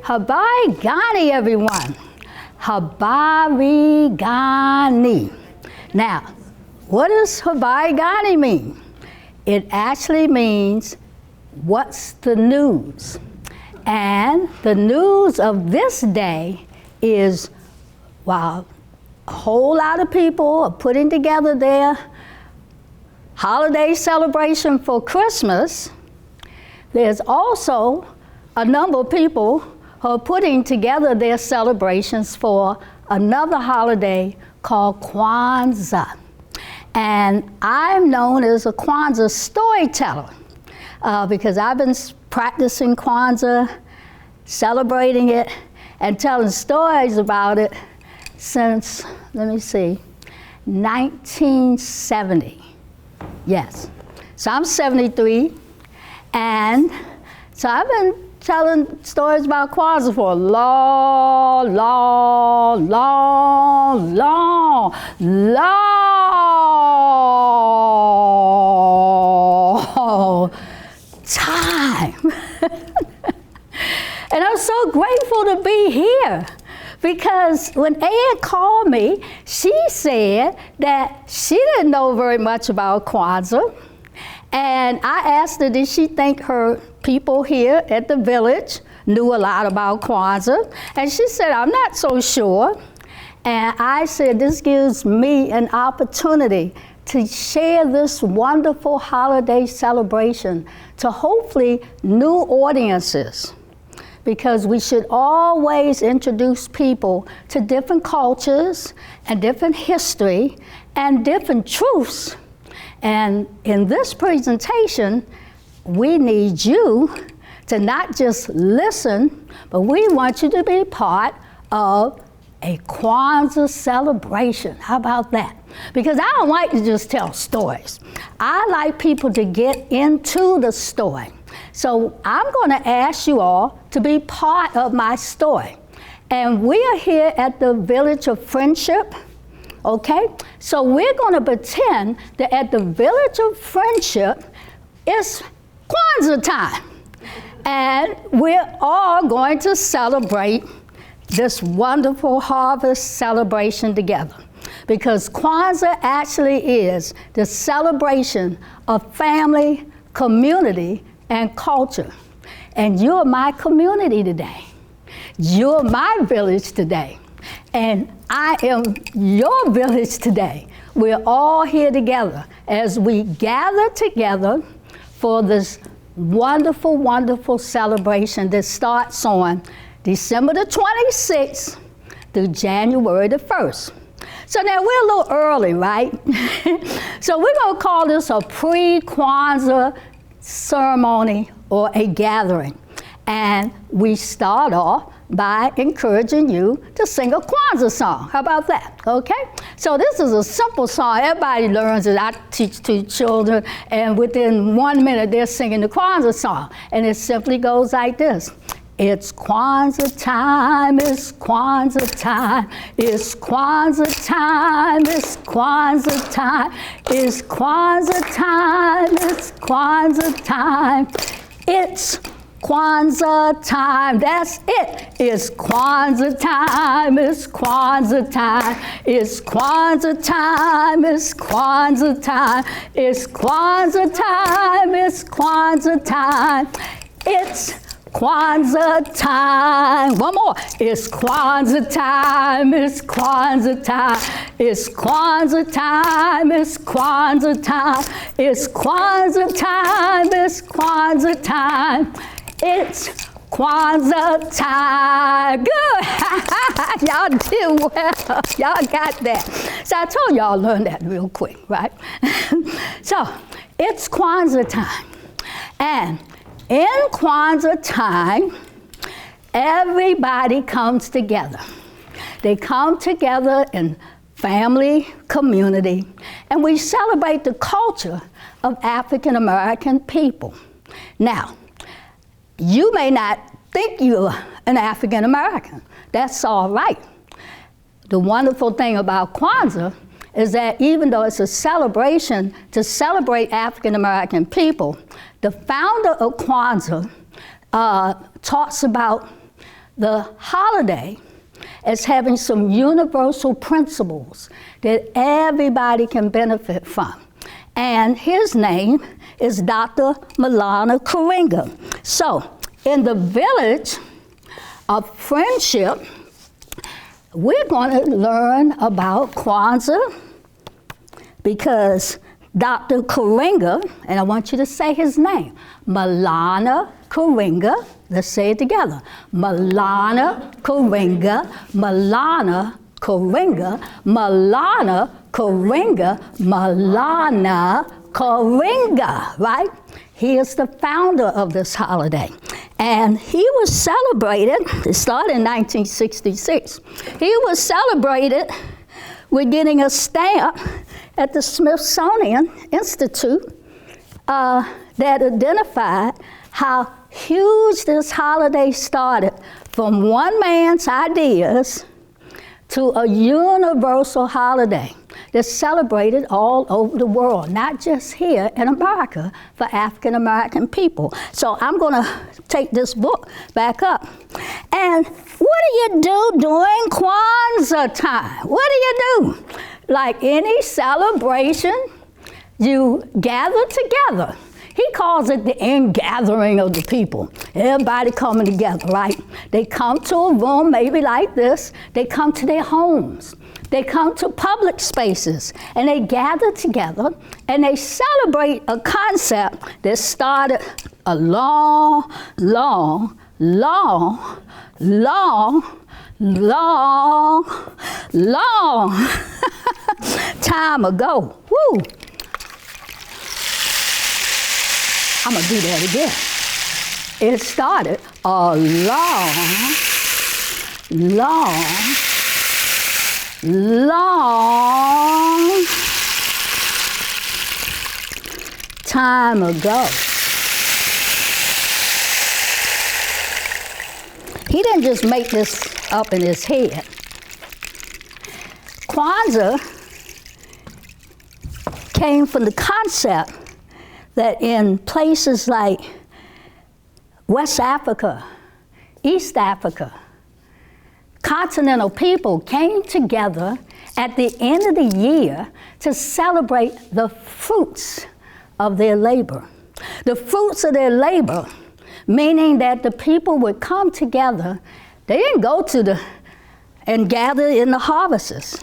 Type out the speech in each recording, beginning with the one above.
Habari Gani, everyone. Habari Gani. Now, what does Habari Gani mean? It actually means, what's the news? And the news of this day is, while a whole lot of people are putting together their holiday celebration for Christmas, there's also a number of people who are putting together their celebrations for another holiday called Kwanzaa. And I'm known as a Kwanzaa storyteller because I've been practicing Kwanzaa, celebrating it, and telling stories about it since, 1970. Yes. So I'm 73. And so I've been telling stories about Kwanzaa for a long time. And I'm so grateful to be here because when Ann called me, she said that she didn't know very much about Kwanzaa. And I asked her, did she think her people here at the village knew a lot about Kwanzaa? And she said, I'm not so sure. And I said, this gives me an opportunity to share this wonderful holiday celebration to hopefully new audiences, because we should always introduce people to different cultures and different history and different truths. And in this presentation, we need you to not just listen, but we want you to be part of a Kwanzaa celebration. How about that? Because I don't like to just tell stories. I like people to get into the story. So I'm going to ask you all to be part of my story. And we are here at the Village of Friendship. Okay, so we're going to pretend that at the Village of Friendship, it's Kwanzaa time. And we're all going to celebrate this wonderful harvest celebration together. Because Kwanzaa actually is the celebration of family, community, and culture. And you're my community today. You're my village today. And I am your village today. We're all here together as we gather together for this wonderful, wonderful celebration that starts on December the 26th through January the 1st. So now we're a little early, right? So we're going to call this a pre-Kwanzaa ceremony or a gathering. And we start off by encouraging you to sing a Kwanzaa song. How about that? Okay? So this is a simple song. Everybody learns it. I teach to children, and within 1 minute, they're singing the Kwanzaa song. And it simply goes like this. It's Kwanzaa time, it's Kwanzaa time, it's Kwanzaa time, it's Kwanzaa time, it's Kwanzaa time, it's Kwanzaa time, it's Kwanzaa time, that's it. It's Kwanzaa time, it's Kwanzaa time, it's Kwanzaa time, it's Kwanzaa time, it's Kwanzaa time, it's Kwanzaa time, it's Kwanzaa time. One more. It's Kwanzaa time, it's Kwanzaa time, it's Kwanzaa time, it's Kwanzaa time, it's Kwanzaa time, it's Kwanzaa time. It's Kwanzaa time. Good. Y'all did well. Y'all got that. So I told y'all learn that real quick, right? So it's Kwanzaa time. And in Kwanzaa time, everybody comes together. They come together in family, community, and we celebrate the culture of African American people. Now, you may not think you're an African American. That's all right. the wonderful thing about Kwanzaa is that even though it's a celebration to celebrate African American people, the founder of Kwanzaa talks about the holiday as having some universal principles that everybody can benefit from. And his name is Dr. Maulana Karenga. So, in the village of friendship, we're going to learn about Kwanzaa because Dr. Karenga, and I want you to say his name, Maulana Karenga. Let's say it together. Maulana Karenga, Maulana Karenga, Maulana Karenga, Maulana Karenga, right? He is the founder of this holiday. And he was celebrated, it started in 1966. He was celebrated with getting a stamp at the Smithsonian Institution that identified how huge this holiday started from one man's ideas to a universal holiday that's celebrated all over the world, not just here in America for African American people. So I'm gonna take this book back up. And what do you do during Kwanzaa time? What do you do? Like any celebration, you gather together. He calls it the ingathering of the people. Everybody coming together, right? They come to a room maybe like this. They come to their homes. They come to public spaces, and they gather together, and they celebrate a concept that started a long time ago. Woo! I'm gonna do that again. It started a long time ago. He didn't just make this up in his head. Kwanzaa came from the concept that in places like West Africa, East Africa, continental people came together at the end of the year to celebrate the fruits of their labor. The fruits of their labor, meaning that the people would come together. They didn't go and gather in the harvests.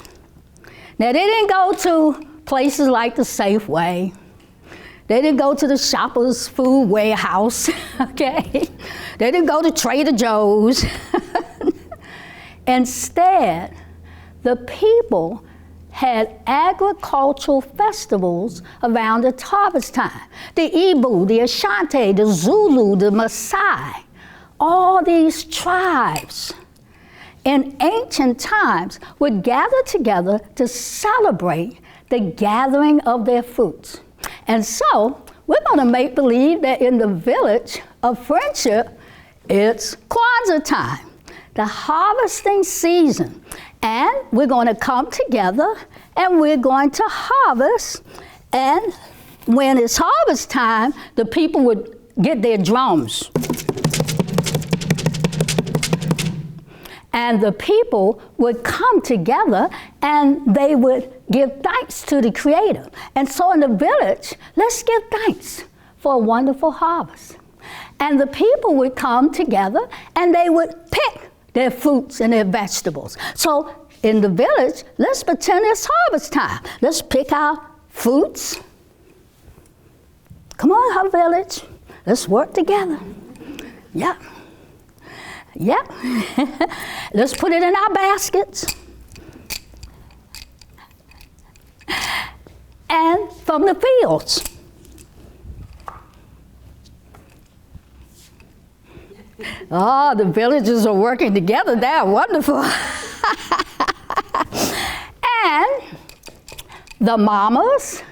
Now, they didn't go to places like the Safeway. They didn't go to the Shoppers Food Warehouse, okay? They didn't go to Trader Joe's. Instead, the people had agricultural festivals around the harvest time. The Ibu, the Ashanti, the Zulu, the Maasai, all these tribes in ancient times would gather together to celebrate the gathering of their fruits. And so, we're going to make believe that in the village of friendship, it's Kwanzaa time, the harvesting season. And we're going to come together and we're going to harvest. And when it's harvest time, the people would get their drums. And the people would come together and they would give thanks to the Creator. And so in the village, let's give thanks for a wonderful harvest. And the people would come together and they would pick their fruits and their vegetables. So in the village, let's pretend it's harvest time. Let's pick our fruits. Come on, our village. Let's work together. Yeah. Yeah. Let's put it in our baskets. And from the fields. Oh, the villagers are working together. They're wonderful. And the mamas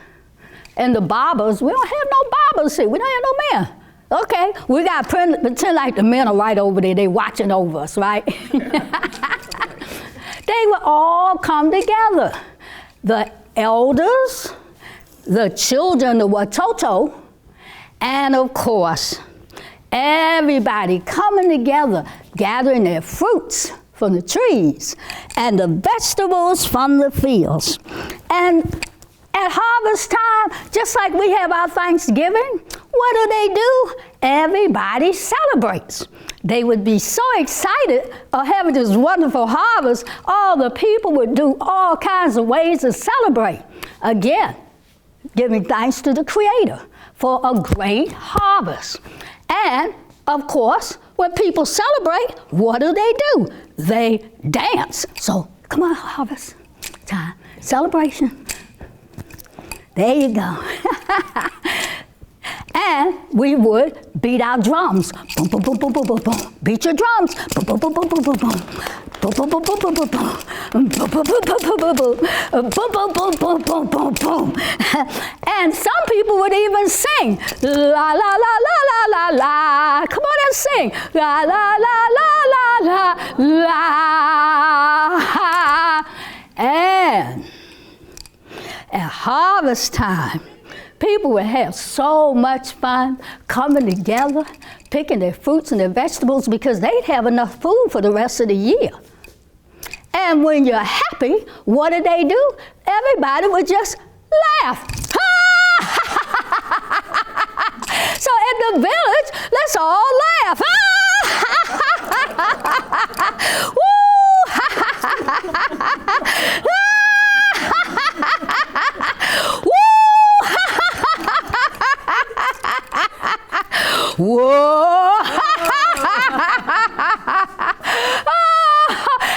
and the barbers, we don't have no barbers here. We don't have no men. Okay, we got to pretend like the men are right over there. They're watching over us, right? They they would all come together. The elders, the children, the watoto, and of course, everybody coming together, gathering their fruits from the trees and the vegetables from the fields. And at harvest time, just like we have our Thanksgiving, what do? Everybody celebrates. They would be so excited of having this wonderful harvest, all the people would do all kinds of ways to celebrate. Again, giving thanks to the Creator for a great harvest. And, of course, when people celebrate, what do? They dance. So, come on, harvest time, celebration. There you go. And we would beat our drums. Boom, boom, boom, boom, boom, boom, boom. Beat your drums. Boom, boom, boom, boom, boom, boom, boom. Boom, boom, boom, boom, boom, boom, boom. Boom, boom, boom, boom, boom, boom, boom. Boom, boom, boom, boom, boom, boom, boom. And some people would even sing. La, la, la, la, la, la, la. Come on and sing. La, la, la, la, la, la, la. And at harvest time, people would have so much fun coming together, picking their fruits and their vegetables because they'd have enough food for the rest of the year. And when you're happy, what do? Everybody would just laugh. So in the village, let's all laugh. Woo! Whoa!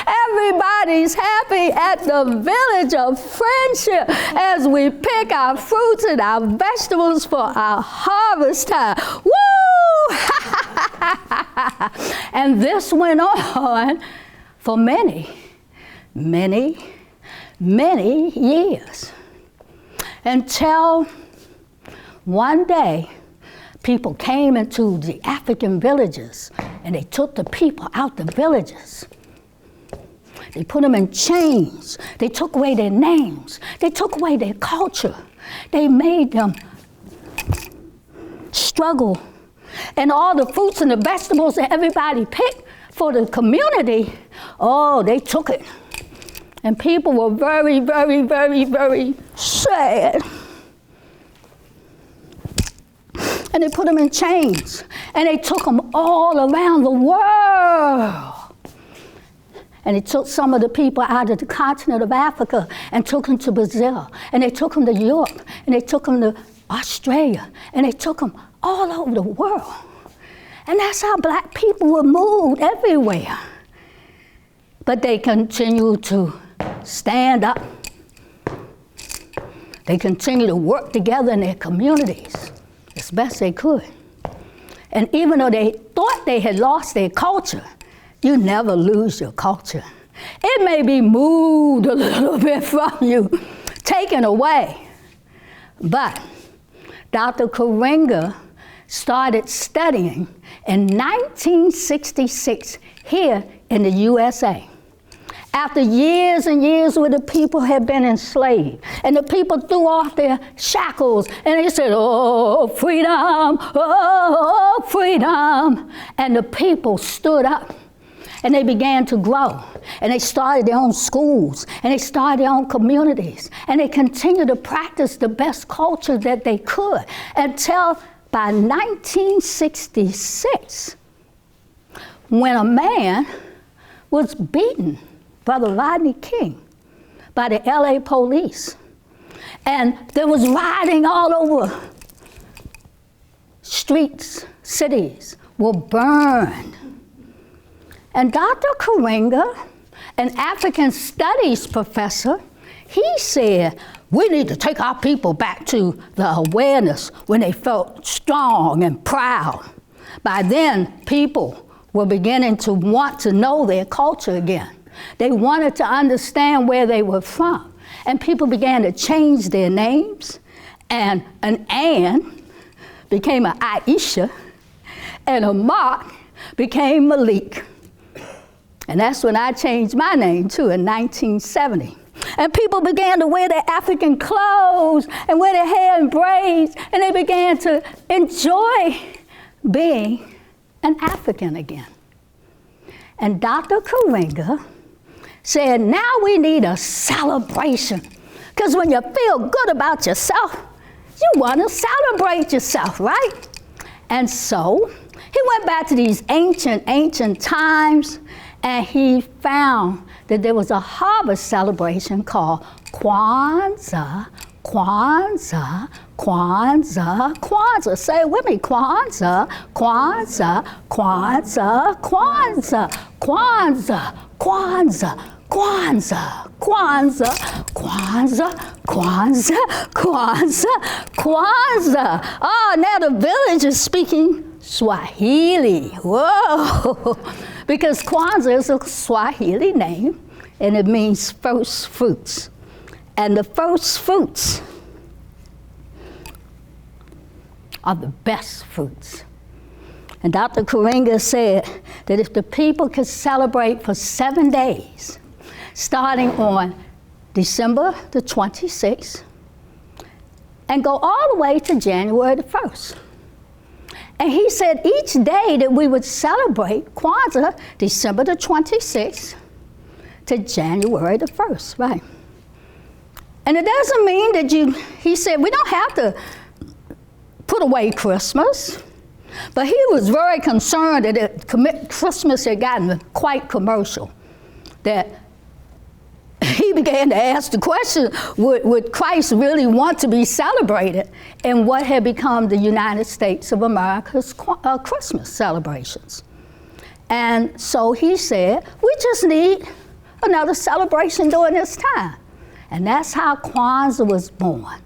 Everybody's happy at the village of friendship as we pick our fruits and our vegetables for our harvest time. Woo! And this went on for many, many, many years until one day people came into the African villages and they took the people out the villages. They put them in chains. They took away their names. They took away their culture. They made them struggle. And all the fruits and the vegetables that everybody picked for the community, oh, they took it. And people were very, very, very, very sad. And they put them in chains. And they took them all around the world. And they took some of the people out of the continent of Africa and took them to Brazil. And they took them to Europe. And they took them to Australia. And they took them all over the world. And that's how black people were moved everywhere. But they continued to stand up. They continued to work together in their communities as best they could. And even though they thought they had lost their culture, you never lose your culture. It may be moved a little bit from you, taken away. But Dr. Karenga started studying in 1966 here in the USA. After years and years where the people had been enslaved, and the people threw off their shackles, and they said, oh, freedom, oh, freedom. And the people stood up, and they began to grow, and they started their own schools, and they started their own communities, and they continued to practice the best culture that they could until by 1966, when a man was beaten, Brother Rodney King, by the LA police. And there was rioting all over. Streets, cities were burned. And Dr. Karenga, an African studies professor, he said, we need to take our people back to the awareness when they felt strong and proud. By then, people were beginning to want to know their culture again. They wanted to understand where they were from. And people began to change their names. And an Ann became an Aisha. And a Mark became Malik. And that's when I changed my name too, in 1970. And people began to wear their African clothes and wear their hair in braids, and they began to enjoy being an African again. And Dr. Karinga said, now we need a celebration. Because when you feel good about yourself, you want to celebrate yourself, right? And so he went back to these ancient times, and he found that there was a harvest celebration called Kwanzaa, Kwanzaa, Kwanzaa, Kwanzaa. Say it with me, Kwanzaa, Kwanzaa, Kwanzaa, Kwanzaa, Kwanzaa, Kwanzaa, Kwanzaa, Kwanzaa, Kwanzaa, Kwanzaa, Kwanzaa, Kwanzaa. Oh, now the village is speaking Swahili. Whoa! Because Kwanzaa is a Swahili name, and it means first fruits. And the first fruits are the best fruits. And Dr. Karinga said that if the people could celebrate for 7 days, starting on December the 26th, and go all the way to January the 1st. And he said each day that we would celebrate Kwanzaa, December the 26th to January the 1st, right? And it doesn't mean that he said we don't have to put away Christmas, but he was very concerned that Christmas had gotten quite commercial, that he began to ask the question, would Christ really want to be celebrated in what had become the United States of America's Christmas celebrations? And so he said, we just need another celebration during this time. And that's how Kwanzaa was born.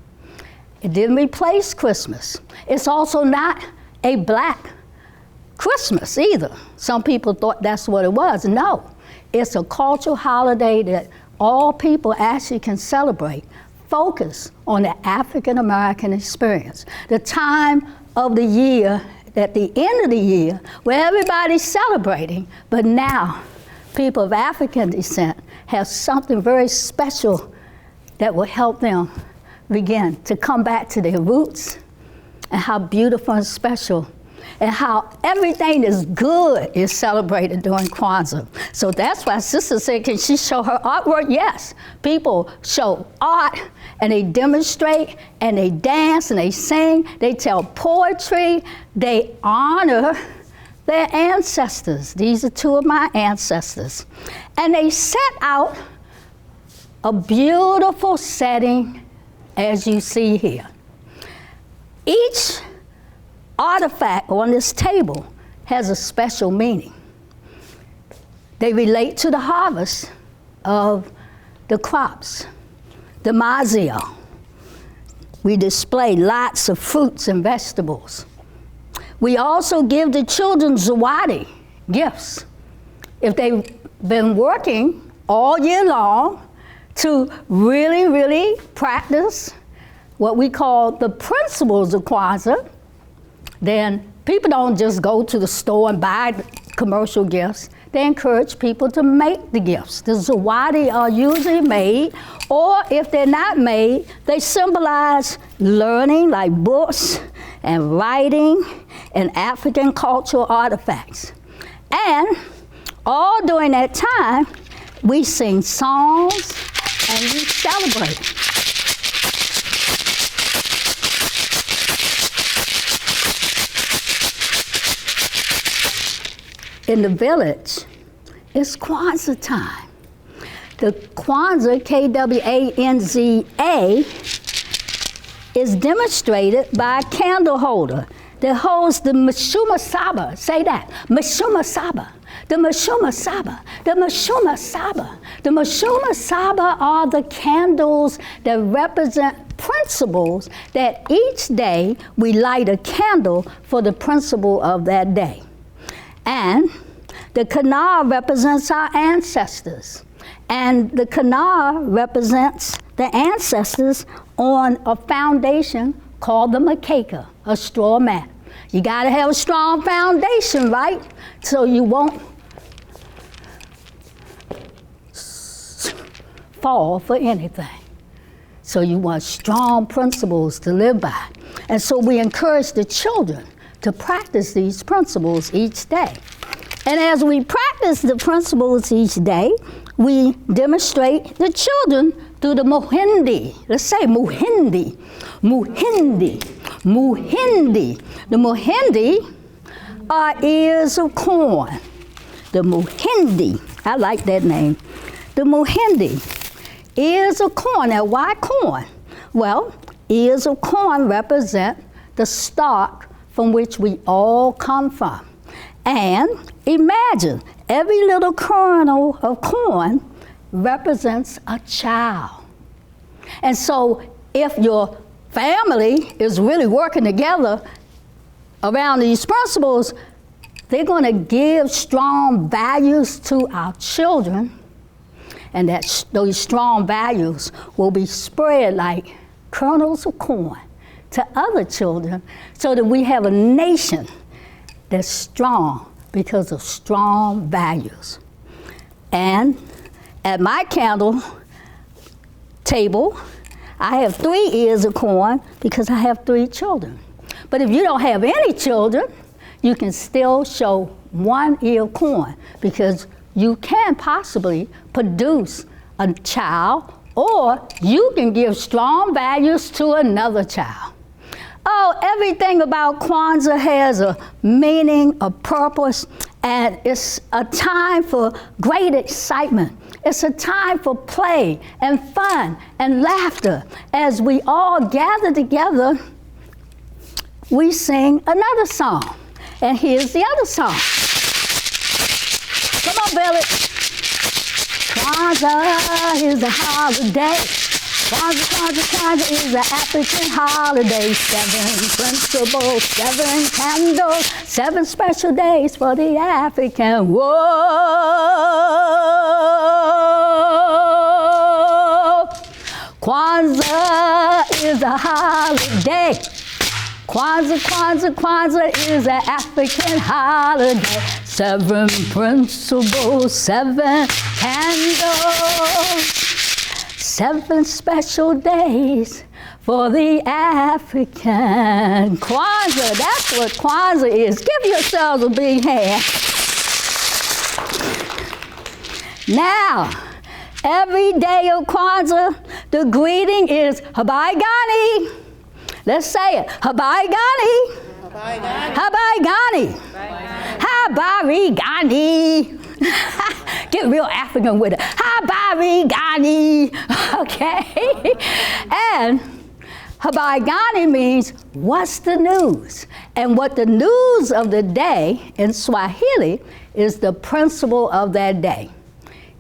It didn't replace Christmas. It's also not a black Christmas either. Some people thought that's what it was. No, it's a cultural holiday that all people actually can celebrate, focus on the African American experience. The time of the year, at the end of the year, where everybody's celebrating, but now people of African descent have something very special that will help them begin to come back to their roots, and how beautiful and special, and how everything that's good is celebrated during Kwanzaa. So that's why Sister said, can she show her artwork? Yes. People show art, and they demonstrate, and they dance, and they sing, they tell poetry, they honor their ancestors. These are two of my ancestors. And they set out a beautiful setting, as you see here. Each artifact on this table has a special meaning. They relate to the harvest of the crops, the Mama Ayo. We display lots of fruits and vegetables. We also give the children zawadi, gifts. If they've been working all year long to really, really practice what we call the principles of Kwanzaa, then people don't just go to the store and buy commercial gifts. They encourage people to make the gifts. The zawadi are usually made, or if they're not made, they symbolize learning, like books and writing and African cultural artifacts. And all during that time, we sing songs and we celebrate. In the village, it's Kwanzaa time. The Kwanzaa, K-W-A-N-Z-A, is demonstrated by a candle holder that holds the Mashuma Saba. Say that, Mashuma Saba. The Mashuma Saba, the Mashuma Saba. The Mashuma Saba are the candles that represent principles that each day we light a candle for the principle of that day. And the Kanar represents our ancestors. And the Kanar represents the ancestors on a foundation called the makeka, a straw mat. You gotta have a strong foundation, right? So you won't fall for anything. So you want strong principles to live by. And so we encourage the children to practice these principles each day. And as we practice the principles each day, we demonstrate the children through the muhindi. Let's say muhindi, muhindi, muhindi. The muhindi are ears of corn. The muhindi, I like that name. The muhindi, ears of corn. Now why corn? Well, ears of corn represent the stock from which we all come from. And imagine, every little kernel of corn represents a child. And so if your family is really working together around these principles, they're going to give strong values to our children, and those strong values will be spread like kernels of corn to other children, so that we have a nation that's strong because of strong values. And at my candle table, I have 3 ears of corn because I have 3 children. But if you don't have any children, you can still show 1 ear of corn, because you can possibly produce a child, or you can give strong values to another child. Oh, everything about Kwanzaa has a meaning, a purpose, and it's a time for great excitement. It's a time for play and fun and laughter. As we all gather together, we sing another song. And here's the other song. Come on, Billy. Kwanzaa is a holiday. Kwanzaa, Kwanzaa, Kwanzaa is an African holiday. 7 principles, 7 candles, 7 special days for the African. Whoa! Kwanzaa is a holiday. Kwanzaa, Kwanzaa, Kwanzaa is an African holiday. 7 principles, 7 candles, 7 special days for the African. Kwanzaa, that's what Kwanzaa is. Give yourselves a big hand. Now, every day of Kwanzaa, the greeting is Habai Gani. Let's say it. Habai Gani. Habai Gani. Habai Gani. Get real African with it. Habai Gani. Okay? And Habai Gani means, what's the news? And what the news of the day in Swahili is the principle of that day.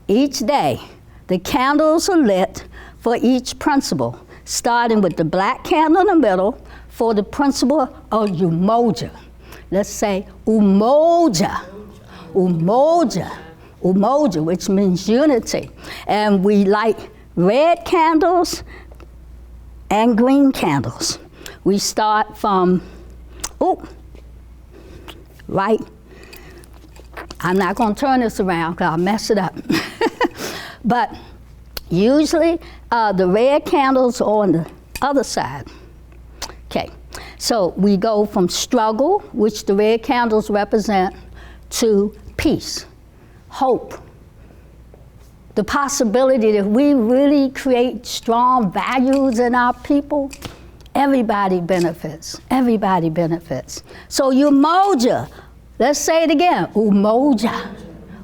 Each day, the candles are lit for each principle, starting with the black candle in the middle for the principle of umoja. Let's say umoja, umoja, umoja, which means unity. And we light red candles and green candles. We start from, right. I'm not going to turn this around because I'll mess it up. But usually the red candles are on the other side. Okay, so we go from struggle, which the red candles represent, to peace, hope, the possibility that we really create strong values in our people. Everybody benefits. Everybody benefits. So umoja, let's say it again. Umoja,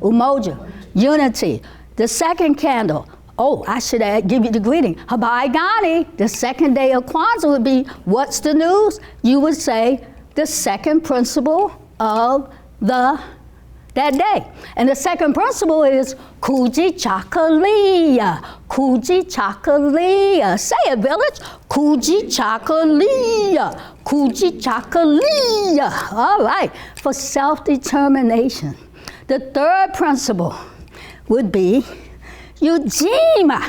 umoja, unity. The second candle. Oh, I should give you the greeting. Habai Gani. The second day of Kwanzaa would be, what's the news? You would say the second principle of that day. And the second principle is Kuji Chakalia. Kuji Chakalia. Say it, village. Kuji Chakalia. Kuji Chakalia. All right. For self-determination. The third principle would be Ujima.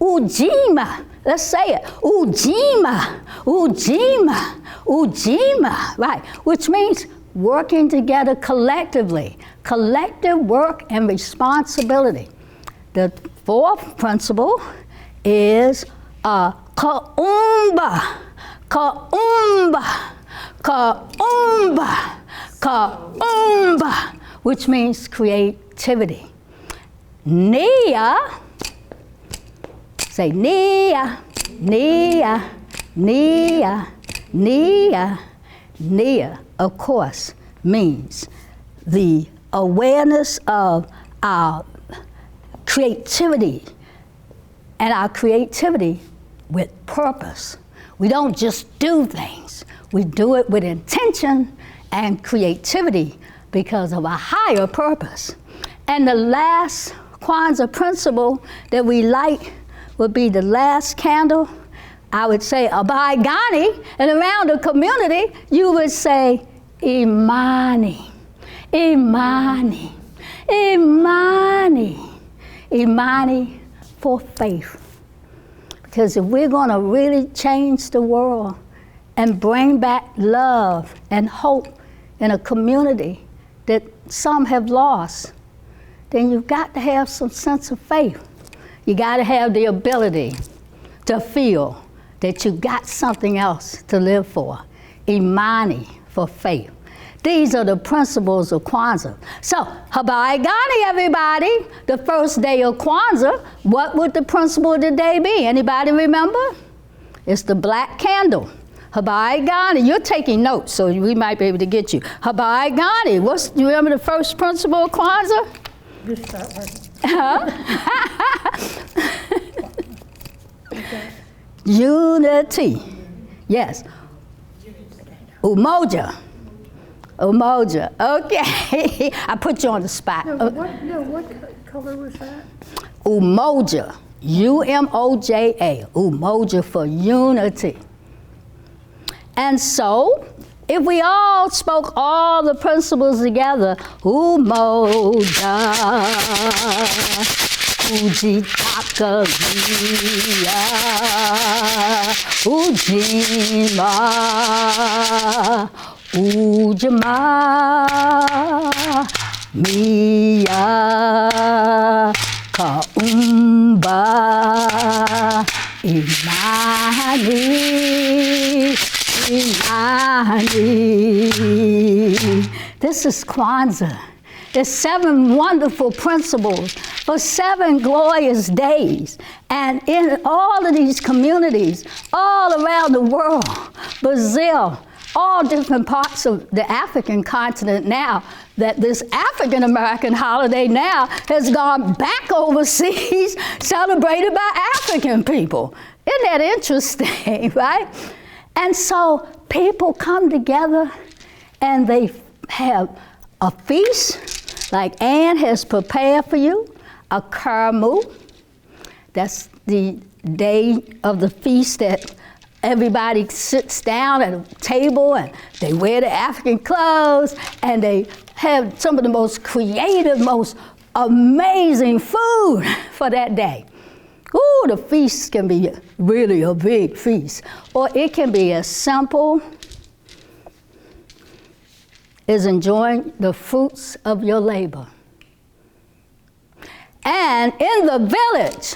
Ujima. Let's say it. Ujima. Ujima. Ujima. Right. Which means working together collectively. Collective work and responsibility. The fourth principle is Ka'umba, Ka'umba, Ka'umba, Ka'umba, which means creativity. Nia, say Nia, Nia, Nia, Nia, Nia, of course, means the awareness of our creativity, and our creativity with purpose. We don't just do things. We do it with intention and creativity because of a higher purpose. And the last Kwanzaa principle that we light would be the last candle. I would say Abai-Gani, and around the community, you would say Imani, Imani, Imani, Imani for faith. Because if we're going to really change the world and bring back love and hope in a community that some have lost, then you've got to have some sense of faith. You got to have the ability to feel that you've got something else to live for. Imani for faith. These are the principles of Kwanzaa. So, Habai-Gani, everybody. The first day of Kwanzaa, what would the principle of the day be? Anybody remember? It's the black candle. Habai-Gani. You're taking notes, so we might be able to get you. Habai-Gani. Do you remember the first principle of Kwanzaa? Just start right. Huh? Okay. Unity. Yes. Umoja. Umoja. Okay. I put you on the spot. What color was that? Umoja. U-M-O-J-A. Umoja for unity. And so, if we all spoke all the principles together, Umoja, Ujitakalia, Ujima, Ujama, Mia, Kaumba, Imani, Imani. This is Kwanzaa. There's 7 wonderful principles for 7 glorious days. And in all of these communities, all around the world, Brazil, all different parts of the African continent now, that this African-American holiday now has gone back overseas, celebrated by African people. Isn't that interesting, right? And so people come together and they have a feast, like Ann has prepared for you, a Karamu. That's the day of the feast that everybody sits down at a table and they wear the African clothes and they have some of the most creative, most amazing food for that day. Ooh, the feast can be really a big feast. Or it can be as simple as enjoying the fruits of your labor. And in the village,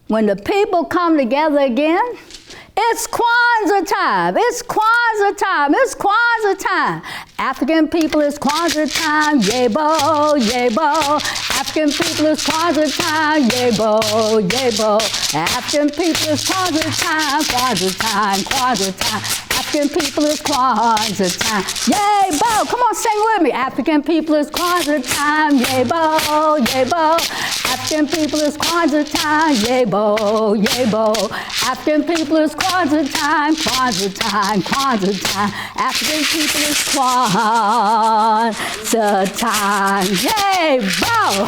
when the people come together again, it's Kwanzaa time, it's Kwanzaa time, it's Kwanzaa time. African people, it's Kwanzaa time, yebo, yebo. African people, it's Kwanzaa time, yebo, yebo. African people, it's Kwanzaa time, Kwanzaa time, Kwanzaa time. African people, it's Kwanzaa time, yebo. Come on, sing with me. African people, it's Kwanzaa time, yebo, yebo. African people, it's Kwanzaa time, yebo, yebo. African people, it's Kwanzaa time, Kwanzaa time, Kwanzaa time. African people, it's Kwanzaa time, yebo.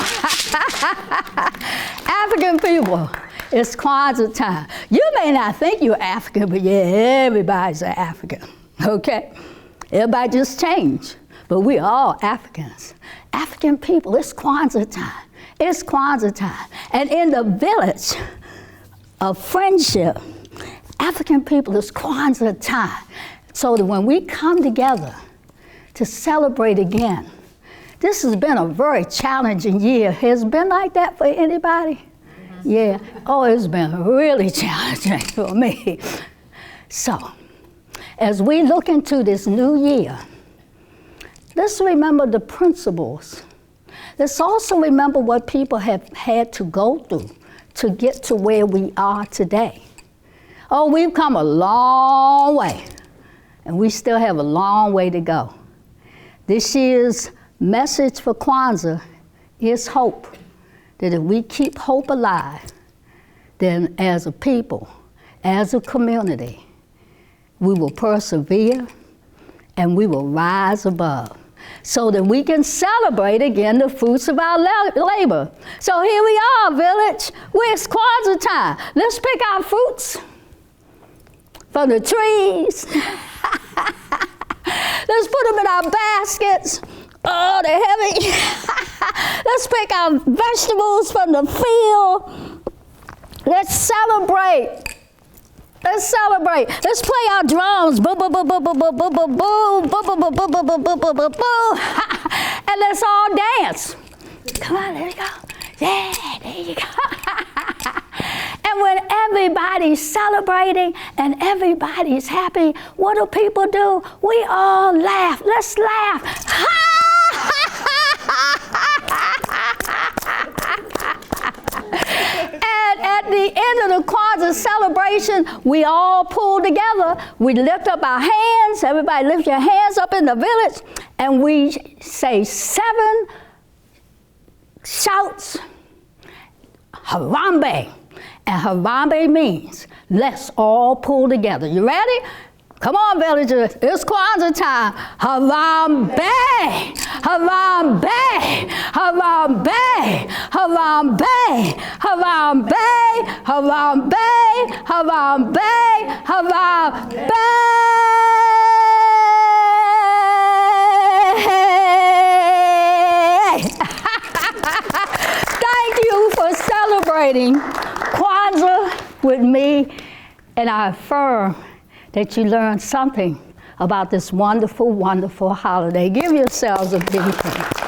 African people, it's Kwanzaa time. You may not think you're African, but yeah, everybody's an African, okay? Everybody just changed, but we're all Africans. African people, it's Kwanzaa time. It's Kwanzaa time. And in the village of friendship, African people, it's Kwanzaa time. So that when we come together to celebrate again, this has been a very challenging year. Has it been like that for anybody? Yeah. Oh, it's been really challenging for me. So, as we look into this new year, let's remember the principles. Let's also remember what people have had to go through to get to where we are today. Oh, we've come a long way, and we still have a long way to go. This year's message for Kwanzaa is hope, that if we keep hope alive, then as a people, as a community, we will persevere and we will rise above so that we can celebrate again the fruits of our labor. So here we are, village. It's Kwanzaa time. Let's pick our fruits from the trees. Let's put them in our baskets. Oh, they're heavy. Let's pick our vegetables from the field. Let's celebrate. Let's celebrate. Let's play our drums. Boom, boom, boom, boom, boom, boom, boom, boom, boom, boom, boom, boom, boom, boom, boom, boom, boom, boom, boom. And let's all dance. Come on, there we go. Yeah, there you go. And when everybody's celebrating and everybody's happy, what do people do? We all laugh. Let's laugh. And at the end of the Kwanzaa celebration, we all pull together. We lift up our hands. Everybody lift your hands up in the village. And we say 7 shouts, Harambe. And Harambe means, let's all pull together. You ready? Come on, villagers, it's Kwanzaa time. Harambe, Harambe, Harambe, Harambe, Harambe, Harambe, Harambe, Harambe. Thank you for celebrating Kwanzaa with me, and I affirm that you learned something about this wonderful, wonderful holiday. Give yourselves a big hand.